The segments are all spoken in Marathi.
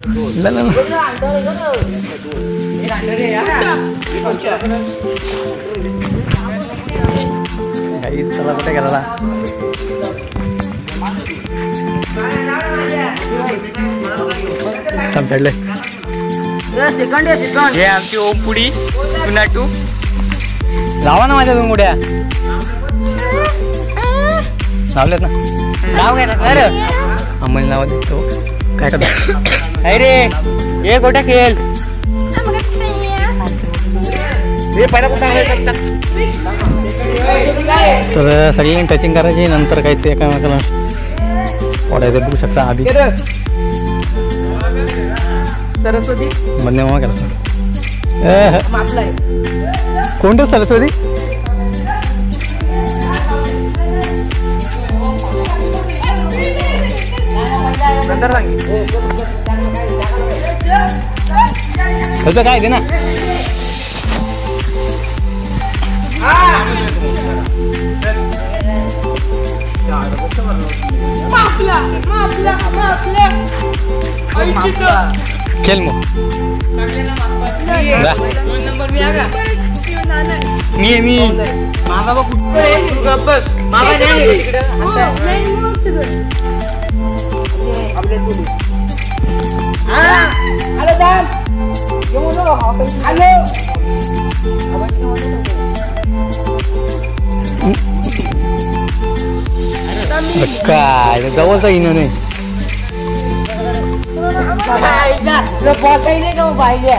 चला कुठे गेला चढले हे आमची ओमपुडी पुन्हा टू लावा ना माझ्या दोन मुड्या लावलेत ना नाव काय ना सर आम्हाला नाव देतो काय करतो रे हे गोट्या खेळ तर सगळी टचिंग करायची नंतर काही ते एकामेकाला ओढायचं बघू शकता आधी सरस्वती बंदे मग केला कोणतं सरस्वती काय ते ना खेल मग मी काय जवळचा येणं नाही नाही का पाहिजे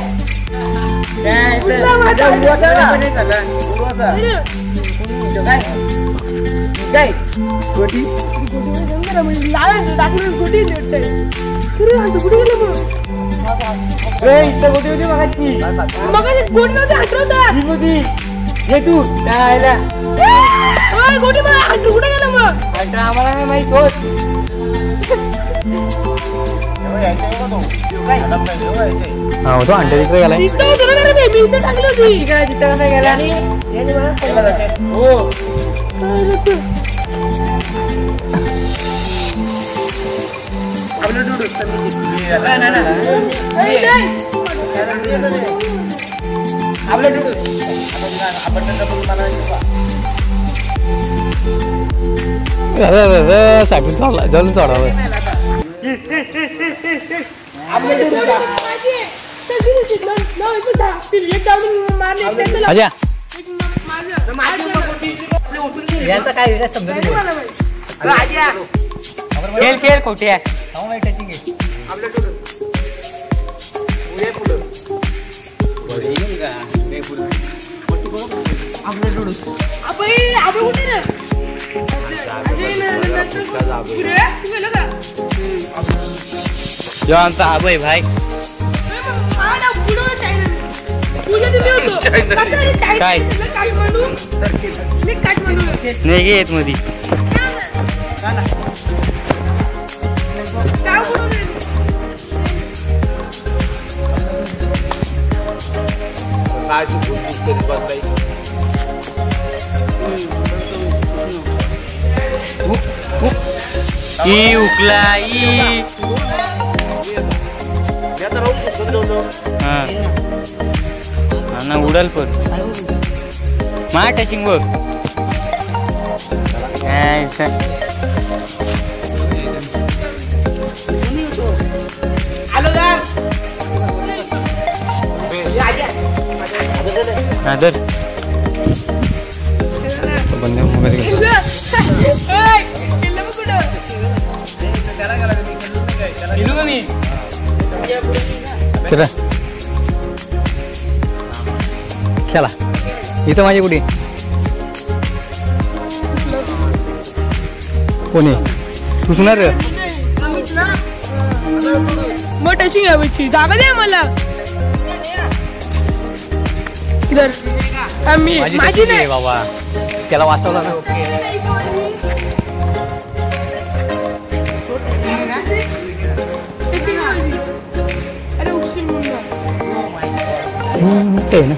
आम्हाला नाही माहित होत तो अंडे तिकडे गेलाय साठी चालला जलून चढावं यांचा काय समजत खेळ खेळ खोटे आहे जो आमचा आबाई भाई काय नाही घेत मधी उकलाई ना उडल पण मा टचिंग बघ बंदे खेळा इथं माझी कुठे कोणी तू सुनार मोठ्याची घ्यायची जागा द्या मला माझी नाही बाबा त्याला वाचवला ना ते ना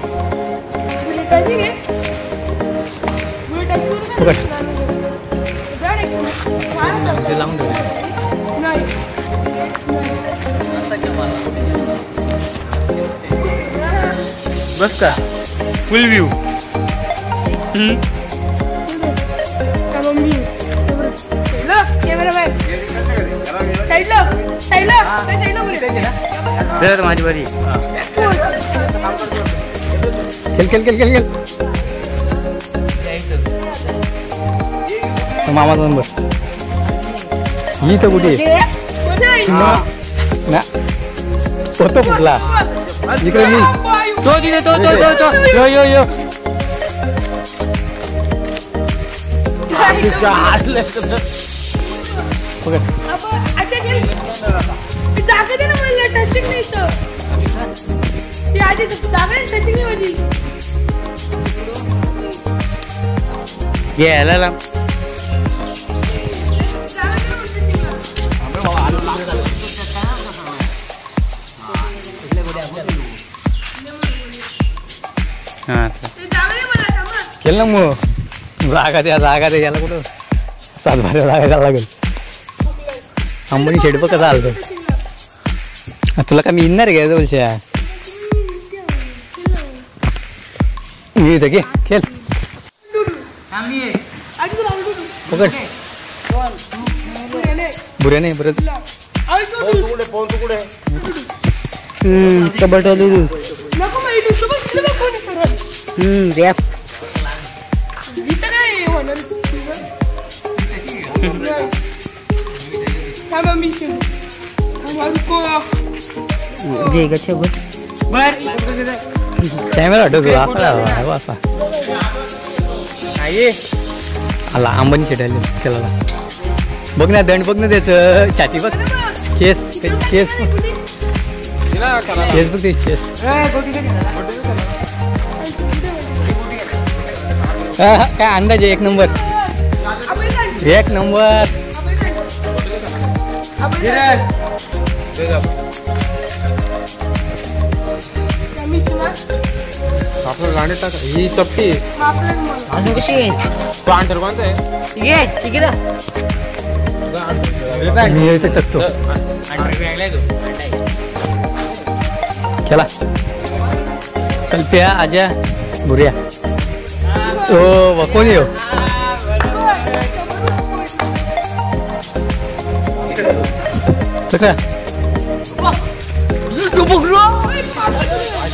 लावून बस का फुल व्ह्यू माझी बरी खेळ खेळ खेळ खेळ खेळ मामा दोन बस ही तर कुठे ना होतो कुठला इकडे मी तो तिथे तो यो यो यो घ्यायला केलं ना मग जागा द्या याला कुठं 7-12 जागा द्यायला लागेल अंबानी शेडप कसं आलं तुला का मी येणार आहे का बोलशा मी इथं घे खेळ पकड बुऱ्या नाही परत कबड्डी रॅप कॅमेरा असा आला अंबानी शेटायला त्याला बघ ना दंड बघ ना त्याचं छाती बघ चेस चेस चेस बघ ते चेस काय अंदाज आहे 1 नंबर 1 नंबर आपलं गाणे टाका ही चपटी अजून कशी तो अंतर कोणता आहे टाकतो चला कल्प्या आजा बुऱ्या ओ कोण येऊ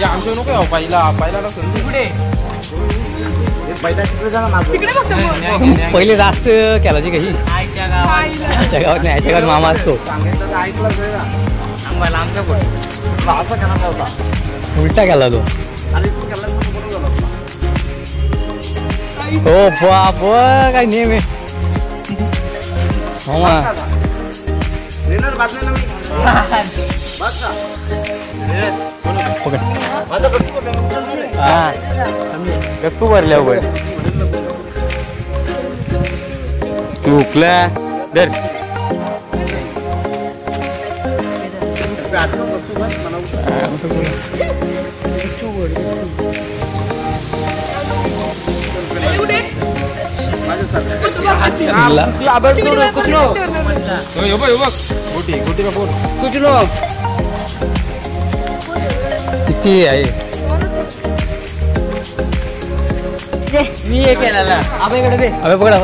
आमच्या नको पहिला पहिले जास्त केलाची काही आमच्या गावात नाही याच्या गावात मामा असतो उलटा केला तो हो बाप काय नेम आहे मामा गप्पू भरल्या तू उकला दर किती आहे मी हे केला अबे दे अबे पकडा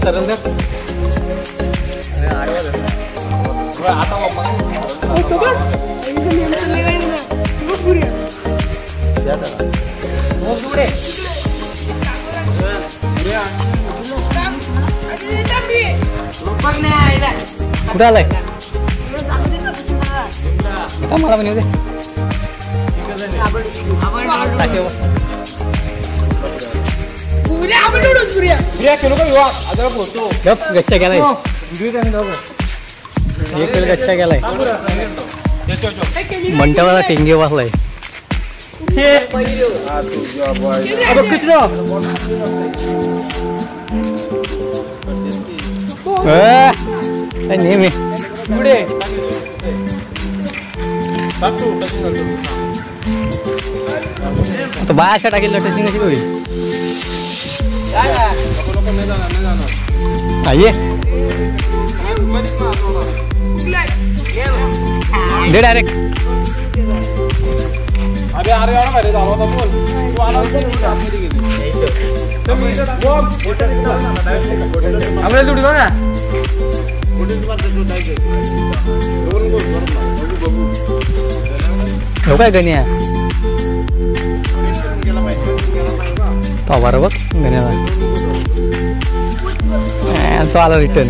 सरल कुठं आलाय मला पण येऊ दे गच्चा गेलाय गच्चा गेलाय मंटावाला टेंगे बसलाय नेहमी आता बायाच्या टाकेल टचिंग कशी होईल ये दे डायरेक्ट आपल्याला तुडी बघा हो काय गण्या तो बरं बघ गण्याला तो आला रिटर्न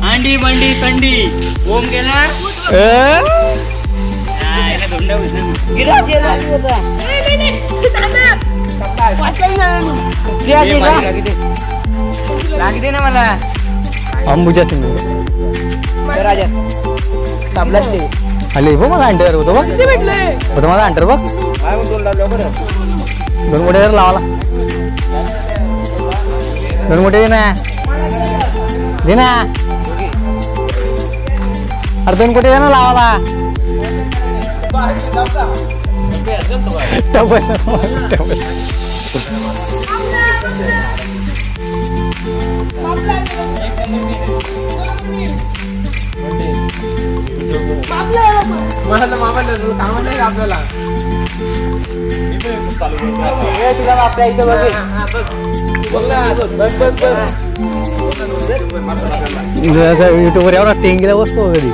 अंडी बंडी कंडी ओम गेला लागते ना मला अंबुजा सिंग आले बघ मला अंटर होतो बघ होतं मला अंटर बघ दोन मोठे लावाला दोन मोठे दे ना अरे दोन कोटी दे ना लावाला आपल्याला तुला आपल्या इथं युट्यूबवर एवढा टेंगीला बसतो घरी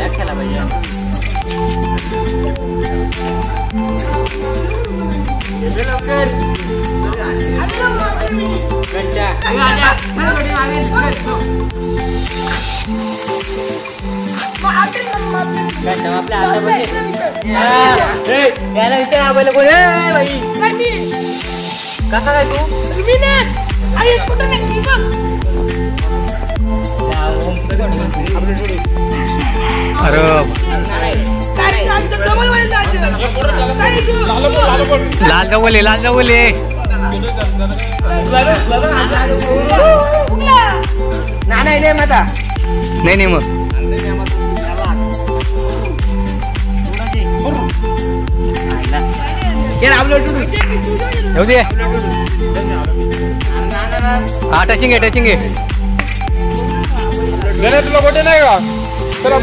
खेळला पाहिजे कसा काय तू अरे लाल जवले नाही माझा नाही मग येऊ दे हा टचिंग आहे तुला कुठे नाही का तर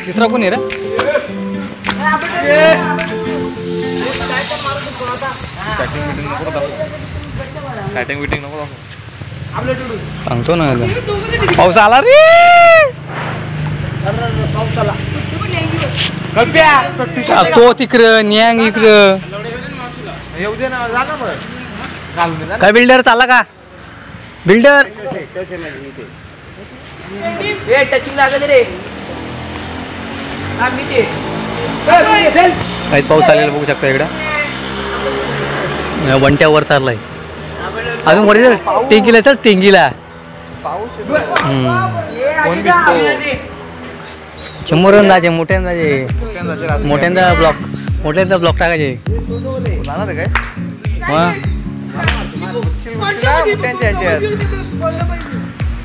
तिसरा कोण आहे रे सांगतो ना पाऊस आला रे तो तिकडं न्यांग इकडं काय बिल्डर चालला का बिल्डर टचिंग लागत रे काही पाऊस आलेला बघू शकता इकडं वंट्यावर चाललाय अजून मोठे टेंगीला चल टेंगीला शंभर जायचे मोठ्यांदा ब्लॉक टाकायचे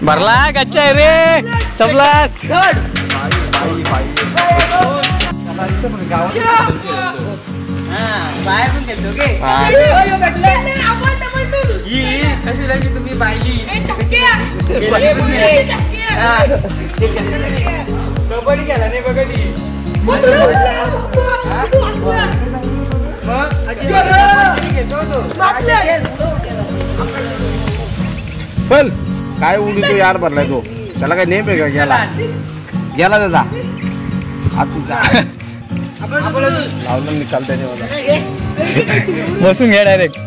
भरला गच्चा आहे रे सबला बाहेर पण घेतो कशी लागली तुम्ही बायली कबड्डी खेळा नाही बघली पण काय उडी तो यार भरलाय तो त्याला काय नेम आहे का गेला दादा बसून घ्या डायरेक्ट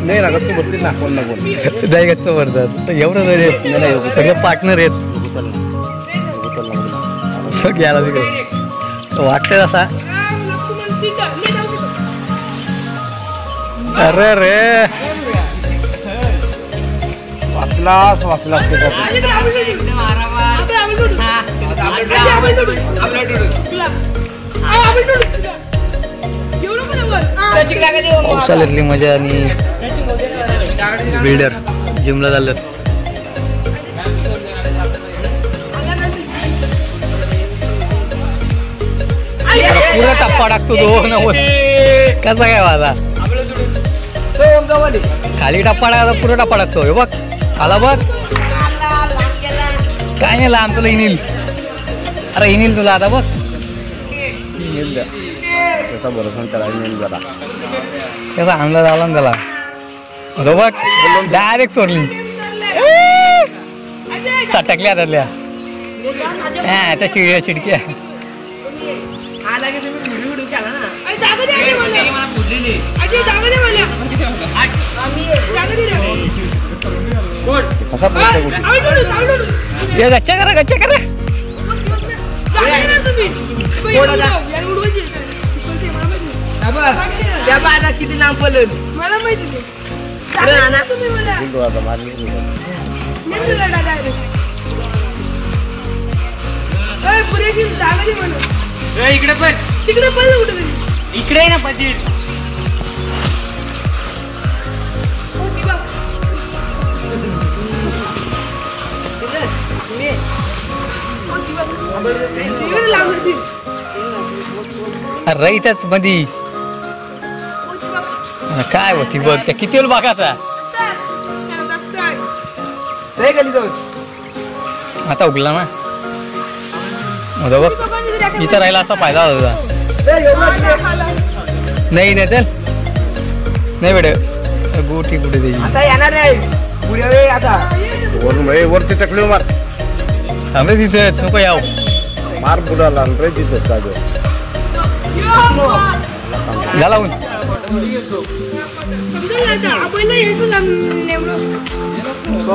नाही लागत तू बसतील ना कोण ना कोण नाही गच्च भरतात एवढं नाही येत सगळे पार्टनर आहेत घ्यायला तिकडे वाटतंय असा अरे रे वाचलास वाचलास पावसाळ्यातली मजा आणि बिल्डर जिमला झालं पुरा टप्पा टाकतो तो नव्वद कसा काय माझा खाली टप्पा टाकतो पुरा टप्पा टाकतो हे बघ आला बघ काय नाही लांब तुला इनील अरे इनील तुला आता बघ त्याचा भरोसा त्याला नेम जरा त्याचा अंदाज आला ना त्याला बघ डायरेक्ट सोडली सटकल्या त्यातल्या त्या चिडक्या चिडक्या गच्चा करा गच्चा करा किती लांब पडलं मला माहिती इकडे पण तिकडे पण इकडे ना बजेट रईतच मधी काय होती बघ त्या किती वेळ बघाचा आता उगला ना बघ इथं राहिला असा फायदा होता नाही नाही चल नाही बेड गोटी कुठे द्यायची आता येणार नाही पुढे वेळ आता वरती टकली मार थांबे तिथेच नको याव मार बुडाला रे तिथं साजो झाला ऊन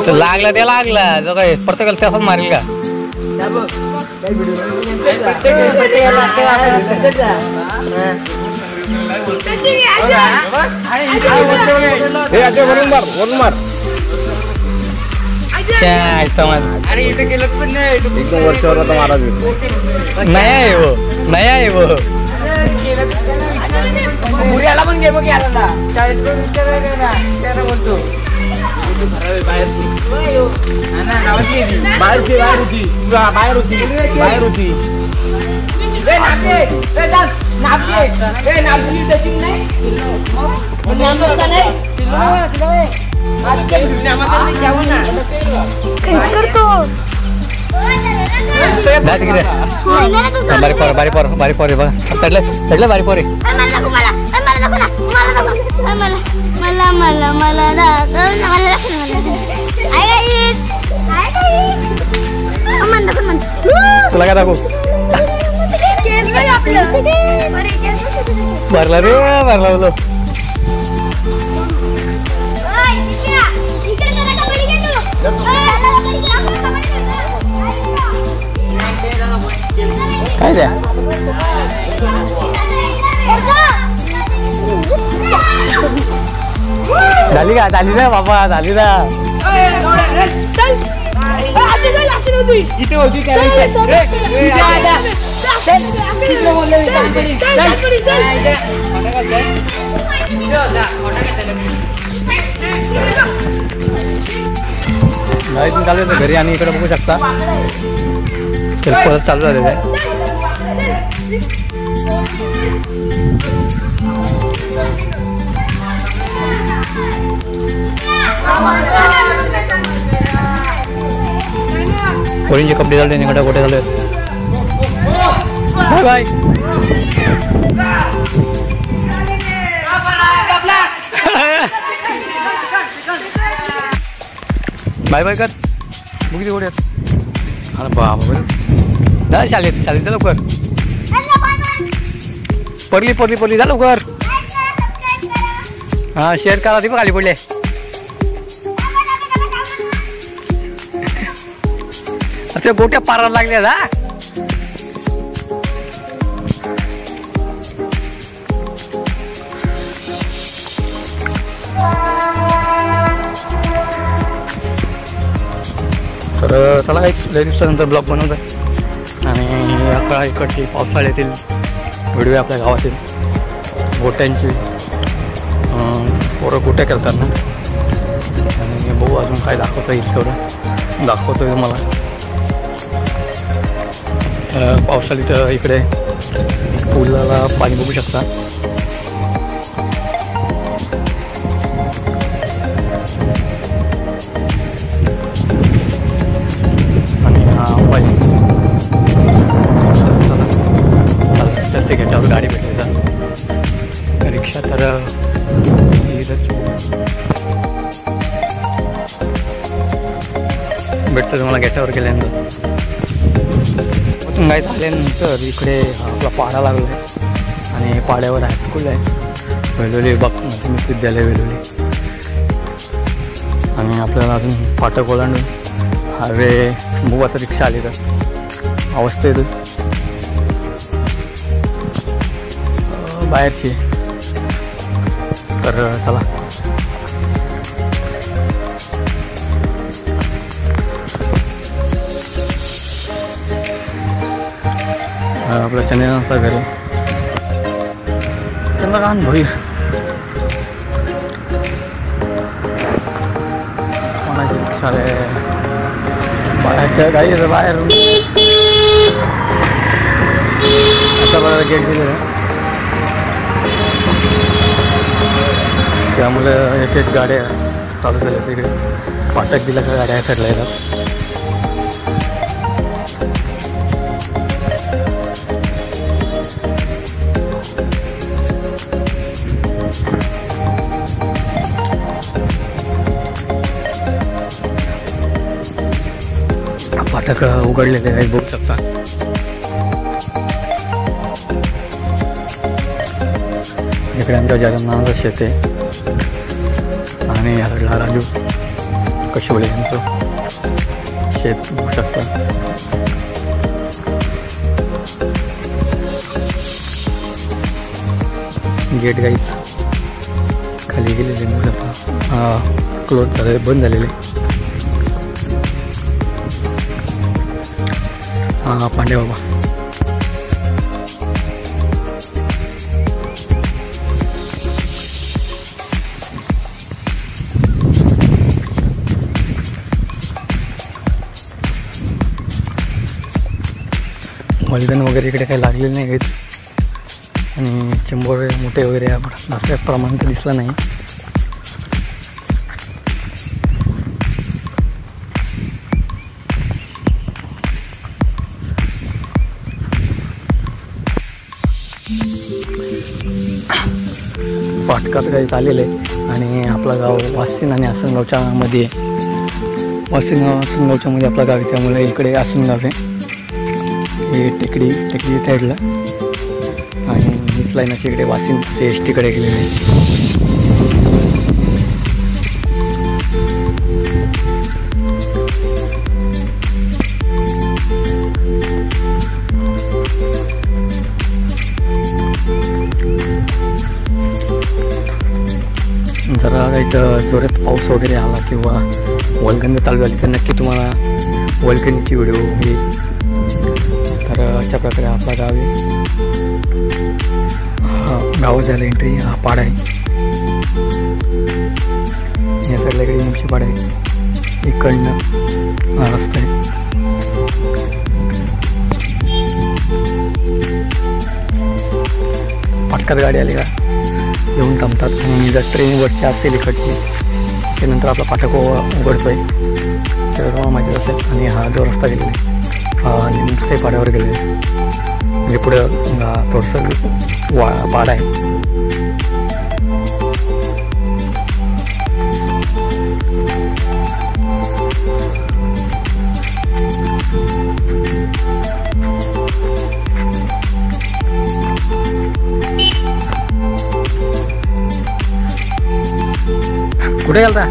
लागला ते लागला जो काय प्रत्येकाला त्याचाच मारेल का वरून मार वरून मार इथे गेलं पण नाही एकदम वरच्यावर आता महाराज नया आहे वो नया आहे वो पुण्याला पण गेम गेला ना त्याला बोलतो बाहेर होती बारी पोर बघा चढलं बारी पोरे तुला काय दाखवू भरला रे भरला बोलो काय द्या झाली का झाली ना बाबा झाली ना इथे होती चालू आहे घरी आणि इकडे बघू शकता परत चालू झालेलं आहे कोणीचे कपडे झाले निकडा कुठे झाले बाय बाय बाय बाय कर बुकिती कुठे अरे बाबा जा शाळेत जा लवकर पडली जा लवकर हा शेअर करा ती पण खाली पडले. असे गोट्या पारायला लागल्या ना. तर चला एक लई दिवसानंतर ब्लॉग बनवत आहे आणि आपल्या इकडची पावसाळ्यातील व्हिडिओ आपल्या गावातील गोट्यांची पोरं गोट्या खेळतात ना. आणि बघू अजून काय दाखवता येईल तेवढं दाखवतोय तुम्हाला. पावसाळ्यात इकडे पुलाला पाणी बघू शकता. आणि हा पाणी रस्ते घ्यायच्यावर गाडी भेटली तर रिक्षा तर भेटतं तुम्हाला गेटावर गेल्यानंतर. काय झाल्यानंतर इकडे आपला पाडा लागला आहे आणि पाड्यावर हायस्कूल आहे वेलोली माध्यमिक विद्यालय वेलोली. आणि आपल्याला अजून फाटक ओलांडून हायवे बघू आता रिक्षा आली तर अवस्था येतो बाहेरची. तर चला आपल्या चंद्रकांतचा घरी चंद्रकांत भोईर कोणाची रिक्षा आहे बाहेरच्या गाडीचं बाहेर आता बघा गेट दिलेलं आहे त्यामुळे एक एक गाड्या चालू झाल्या तिकडे. फाटक दिल्या का गाड्या साईडला येतात. फाटक उघडलेले आहेत बघू शकता. इकडे आमच्या जगन्नाथ शेत आहे आणि याला राजू कशोळे यांचं शेत बघू शकता. गेट गाईच खाली गेलेले बघू शकता. क्लोज झाले बंद झालेले. हा पांडे बाबा मलगण वगैरे इकडे काही लागलेले नाही आहेत आणि चिंबोरे मोठे वगैरे जास्त प्रमाणात दिसला नाही. फाटकात काही चाललेलं आहे आणि आपलं गाव वासिन आणि आसनगावच्या मध्ये आसनगावच्या मध्ये आपलं गाव आहे त्यामुळे इकडे आसनगाव आहे. हे टेकडी साईडला आणि हीच लाईन अशी इकडे वासिन ते एस टीकडे गेलेली आहे. जरा काही जोरात पाऊस वगैरे आला किंवा वल्गंध चालू झाली तर नक्की तुम्हाला वल्गणीची व्हिडिओ येईल. तर अशा प्रकारे आपला गाव आहे. गाव झालं एंट्री हा पाडा आहे. या साईडला इकडे निमशी पाडा आहे. इकडनं हा रस्ता आहे. फाटकात गाडी आली का येऊन थांबतात आणि जर ट्रेनवरची असेल इकडची त्यानंतर आपला फाटक उघडतो आहे तर तुम्हाला माहिती असेल. आणि हा जो रस्ता गेलेला आहे हा निमसे पाड्यावर गेलेला आहे म्हणजे पुढं थोडंसं पाडा आहे. कुठे गेलता?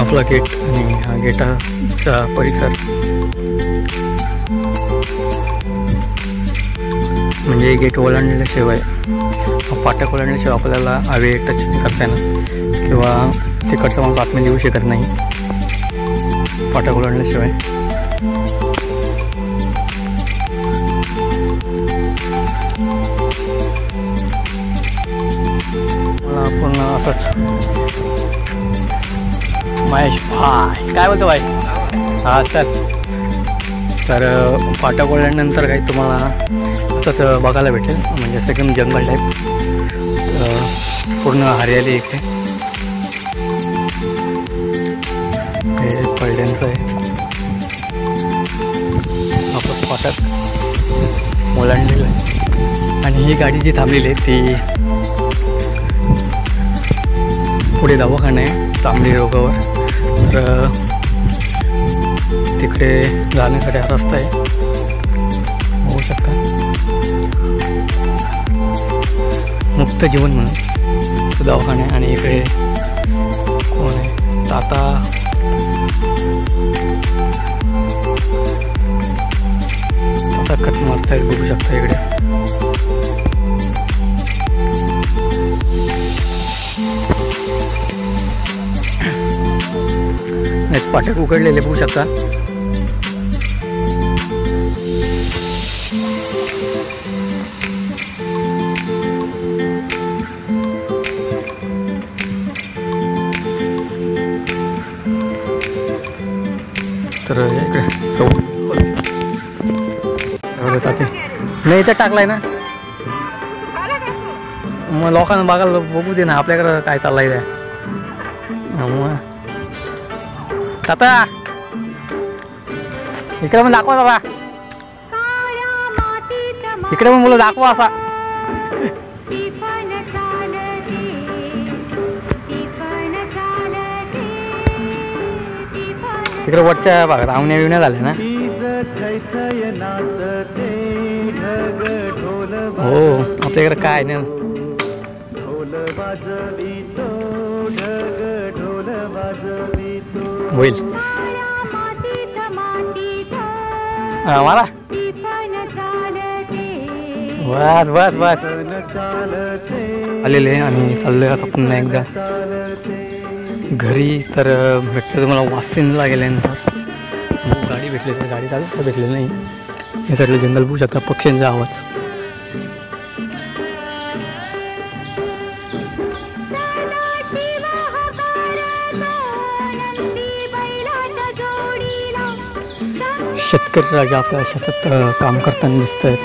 आपला गेट आणि हा गेटाचा परिसर म्हणजे गेट ओलांडल्याशिवाय फाटक ओलांडल्याशिवाय आपल्याला हवे टच करता येणार किंवा तिकडचा माणूस आतमध्ये येऊ शकत नाही फाटक ओलांडल्याशिवाय. आपण असंच महेश भाई काय बोलतो भाई? हा चल. तर फाटक ओलांडल्यानंतर काही तुम्हाला असंच बघायला भेटेल म्हणजे असं एकदम जंगल टाईप पूर्ण हरियाली इथे. हे पडल्यांचं आहे आपलं फाटक ओलांडलेलं आहे. आणि ही गाडी जी थांबलेली आहे ती पुढे दवाखाना आहे तांबडी रोगावर. तर तिकडे जाण्यासाठी हा रस्ता आहे होऊ शकता. मुक्त जीवन म्हणून दवाखाना आहे. आणि इकडे कोण आहे? ताता कट मारता येईल बघू शकता इकडे. फाटक उघडलेले बघू शकता. तर इकडे नाही इथं टाकलाय ना मग लोकांना बघायला बघू दे ना आपल्याकडं काय चाललंय त्या. मग आता इकडे पण दाखवा बाबा इकडे पण मुलं दाखवा असा. तिकडे वरच्या भागात आवण्या बिवण्या झाल्या ना. हो आपल्याकडे काय नाही होईल मला बस बस बस आलेले आणि चाललोय आता पुन्हा एकदा घरी. तर भेटलं तुम्हाला वासिनला गेल्यानंतर गाडी भेटली तर गाडी चालू भेटलेली नाही. या साईडला जंगल बघू शकता पक्ष्यांचा आवाज. शेतकरी राजा आपल्या शेतात काम करताना दिसत आहेत.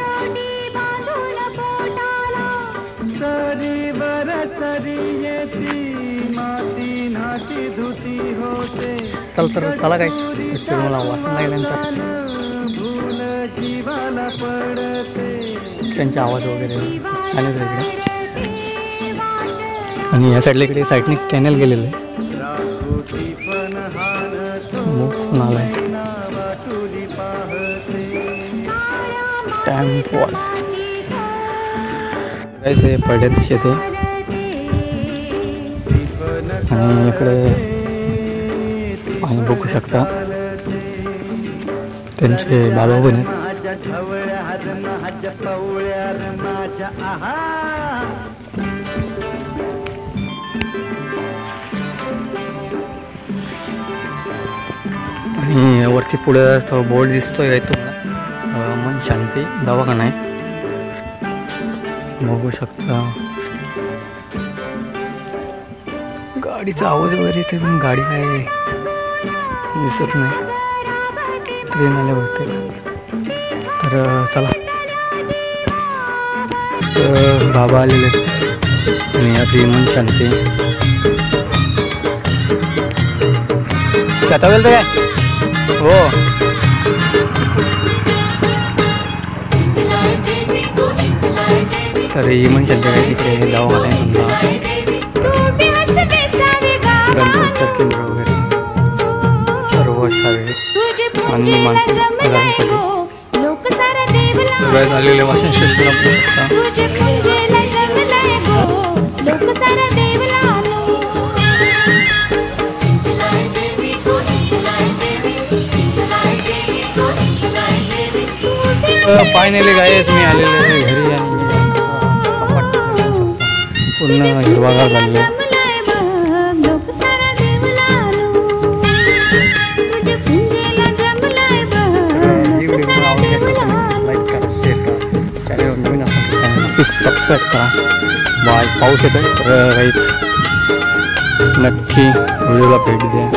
चल तर चला काय मला वाचून लागल्यानंतर पक्ष्यांचे आवाज वगैरे चालेल इकडे. आणि या साईडला इकडे साईडने कॅनल गेलेलं आहे नाला आहे. टॅम्पॉल ते पडद्यात शेत आहे. आणि इकडे पाणी बघू शकता त्यांचे बाबा पण आहेत. आणि वरती पुढे तो बोर्ड दिसतोय तुम्हाला मन शांती दवाखाना आहे बघू शकता. गाडीचा आवाज वगैरे इथे पण गाडी काय दिसत नाही. ट्रेन आल्या बहुतेक. तर चला तर बाबा आलेले आणि आपली मन शांती स्वतः बोलतो काय हो. तर ही मन शांती काय तिथे दवाखाना आहे समजा गणपतीचं केंद्र वगैरे सर्व शारीरिक आणि मानसिक आजारांसाठी गाइस आलेले वाशिंग स्टेशनला बघू शकता. तुझे पुंजेला जमलाय गो लोक सारा देवला फायनली गाइस मी आलेले आहे घरी आणि पूर्ण हिरवागार झालेले. लोक सारा देवला तुझे पुंजेला जमलाय लाईक करा, शेअर करा, चॅनलवर नवीन असेल तर चॅनल सबस्क्राईब करा. बाय. पाऊस येतोय तर नक्की व्हिडिओला भेट द्या.